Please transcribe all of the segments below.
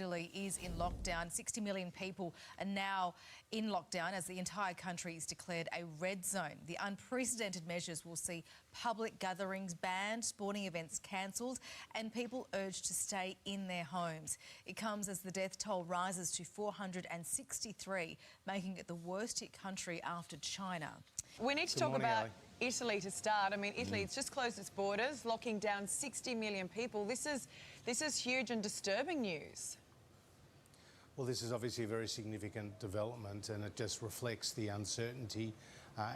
Italy is in lockdown. 60 million people are now in lockdown as the entire country is declared a red zone. The unprecedented measures will see public gatherings banned, sporting events cancelled and people urged to stay in their homes. It comes as the death toll rises to 463, making it the worst hit country after China. We need to talk about Italy to start. I mean, Italy it's just closed its borders, locking down 60 million people. This is huge and disturbing news. Well, this is obviously a very significant development, and it just reflects the uncertainty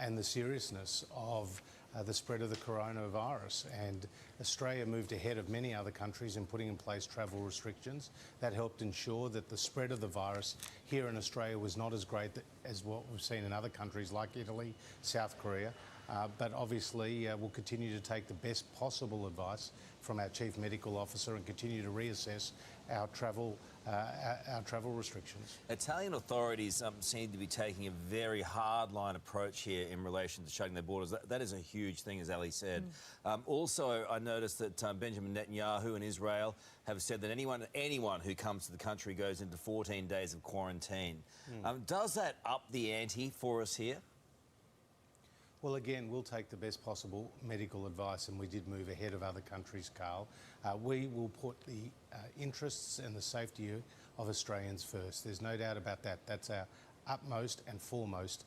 and the seriousness of the spread of the coronavirus. And Australia moved ahead of many other countries in putting in place travel restrictions. That helped ensure that the spread of the virus here in Australia was not as great as what we've seen in other countries like Italy, South Korea. But obviously we'll continue to take the best possible advice from our Chief Medical Officer and continue to reassess our travel restrictions. Italian authorities seem to be taking a very hard-line approach here in relation to shutting their borders. That is a huge thing, as Ali said. Also, I noticed that Benjamin Netanyahu and Israel have said that anyone who comes to the country goes into 14 days of quarantine. Does that up the ante for us here? Well, again, we'll take the best possible medical advice, and we did move ahead of other countries, Carl. We will put the interests and the safety of Australians first. There's no doubt about that. That's our utmost and foremost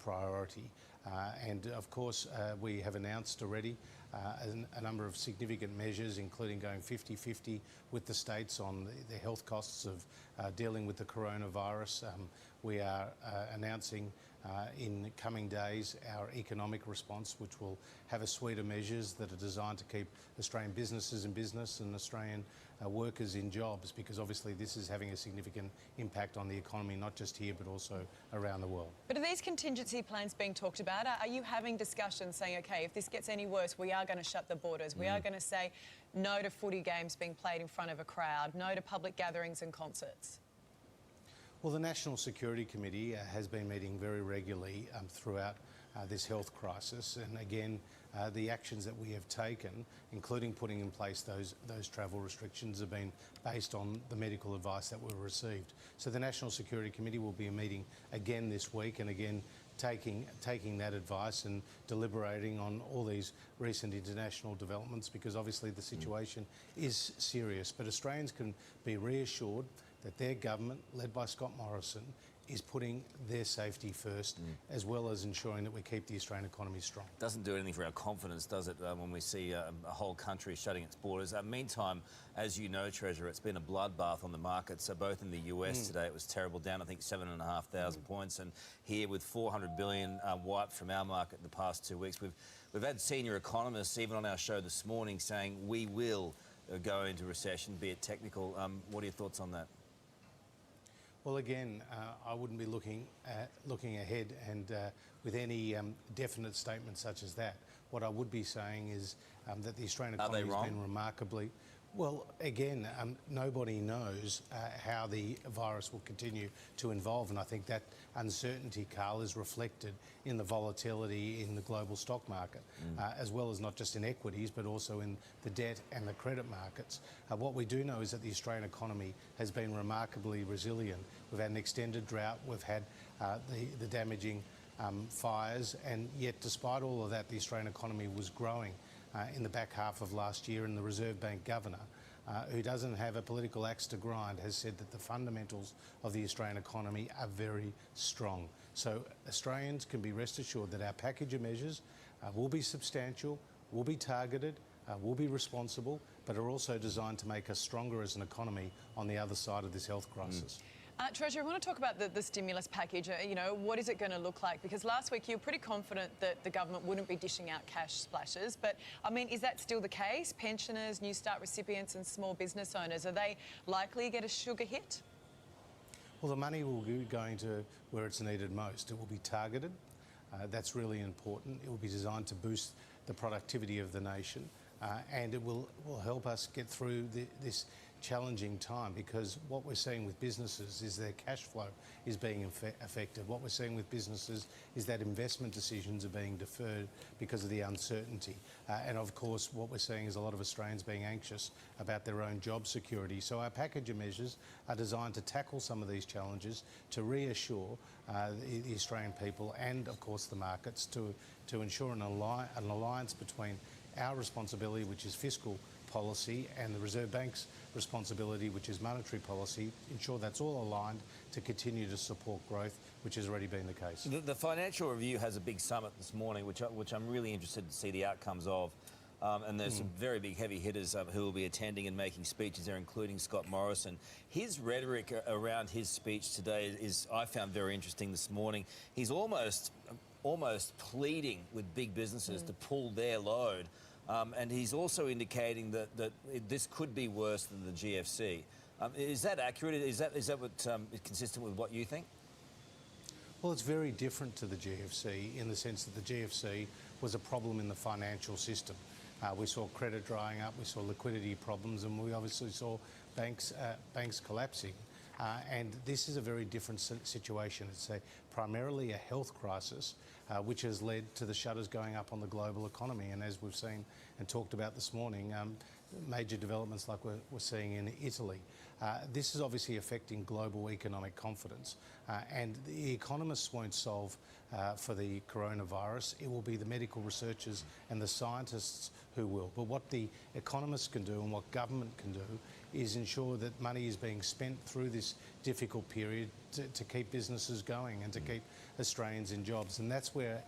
priority. And of course, we have announced already a number of significant measures, including going 50-50 with the states on the health costs of dealing with the coronavirus. We are announcing in coming days our economic response, which will have a suite of measures that are designed to keep Australian businesses in business and Australian workers in jobs, because obviously this is having a significant impact on the economy, not just here but also around the world. But are these contingency plans being talked about? Are you having discussions saying, OK, if this gets any worse, we are going to shut the borders, we are going to say no to footy games being played in front of a crowd, no to public gatherings and concerts? Well, the National Security Committee has been meeting very regularly throughout this health crisis, and again the actions that we have taken, including putting in place those travel restrictions, have been based on the medical advice that we received. So the National Security Committee will be meeting again this week, and again taking that advice and deliberating on all these recent international developments, because obviously the situation is serious. But Australians can be reassured that their government, led by Scott Morrison, is putting their safety first, as well as ensuring that we keep the Australian economy strong. Doesn't do anything for our confidence, does it, when we see a whole country shutting its borders? Meantime, as you know, Treasurer, it's been a bloodbath on the markets. So both in the US today, it was terrible, down I think 7,500 points, and here with 400 billion wiped from our market in the past 2 weeks. We've had senior economists, even on our show this morning, saying we will go into recession, be it technical. What are your thoughts on that? Well, again, I wouldn't be looking ahead and with any definite statement such as that. What I would be saying is that the Australian economy has been remarkably... Well, again, nobody knows how the virus will continue to evolve, and I think that uncertainty, Carl, is reflected in the volatility in the global stock market, as well as not just in equities, but also in the debt and the credit markets. What we do know is that the Australian economy has been remarkably resilient. We've had an extended drought, we've had the damaging fires, and yet despite all of that, the Australian economy was growing in the back half of last year, and the Reserve Bank Governor, who doesn't have a political axe to grind, has said that the fundamentals of the Australian economy are very strong. So Australians can be rest assured that our package of measures will be substantial, will be targeted, will be responsible, but are also designed to make us stronger as an economy on the other side of this health crisis. Treasurer, I want to talk about the stimulus package. You know, what is it going to look like? Because last week you were pretty confident that the government wouldn't be dishing out cash splashes. But, I mean, is that still the case? Pensioners, New Start recipients and small business owners, are they likely to get a sugar hit? Well, the money will be going to where it's needed most. It will be targeted. That's really important. It will be designed to boost the productivity of the nation. And it will help us get through this challenging time, because what we're seeing with businesses is their cash flow is being affected. What we're seeing with businesses is that investment decisions are being deferred because of the uncertainty. And of course, what we're seeing is a lot of Australians being anxious about their own job security. So our package of measures are designed to tackle some of these challenges, to reassure the Australian people and, of course, the markets to ensure an alliance between our responsibility, which is fiscal policy, and the Reserve Bank's responsibility, which is monetary policy, ensure that's all aligned to continue to support growth, which has already been the case. The Financial Review has a big summit this morning, which I'm really interested to see the outcomes of. And there's some very big heavy hitters who will be attending and making speeches there, including Scott Morrison. His rhetoric around his speech today is, I found, very interesting this morning. He's almost pleading with big businesses to pull their load. And he's also indicating that this could be worse than the GFC. Is that accurate? Is that what is consistent with what you think? Well, it's very different to the GFC in the sense that the GFC was a problem in the financial system. We saw credit drying up, we saw liquidity problems, and we obviously saw banks collapsing. And this is a very different situation. It's primarily a health crisis, which has led to the shutters going up on the global economy. And as we've seen and talked about this morning, major developments like we're seeing in Italy. This is obviously affecting global economic confidence. And the economists won't solve for the coronavirus. It will be the medical researchers and the scientists who will. But what the economists can do and what government can do is ensure that money is being spent through this difficult period to keep businesses going and to keep Australians in jobs. And that's where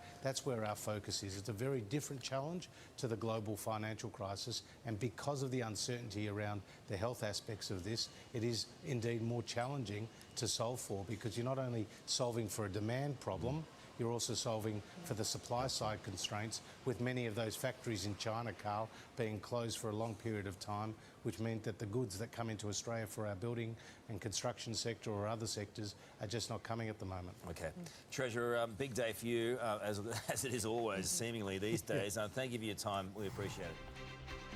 our focus is. It's a very different challenge to the global financial crisis, and because of the uncertainty around the health aspects of this, it is indeed more challenging to solve for, because you're not only solving for a demand problem, you're also solving for the supply side constraints, with many of those factories in China, Carl, being closed for a long period of time, which meant that the goods that come into Australia for our building and construction sector or other sectors are just not coming at the moment. Okay. Treasurer, big day for you, as it is always, seemingly these days. Thank you for your time. We appreciate it.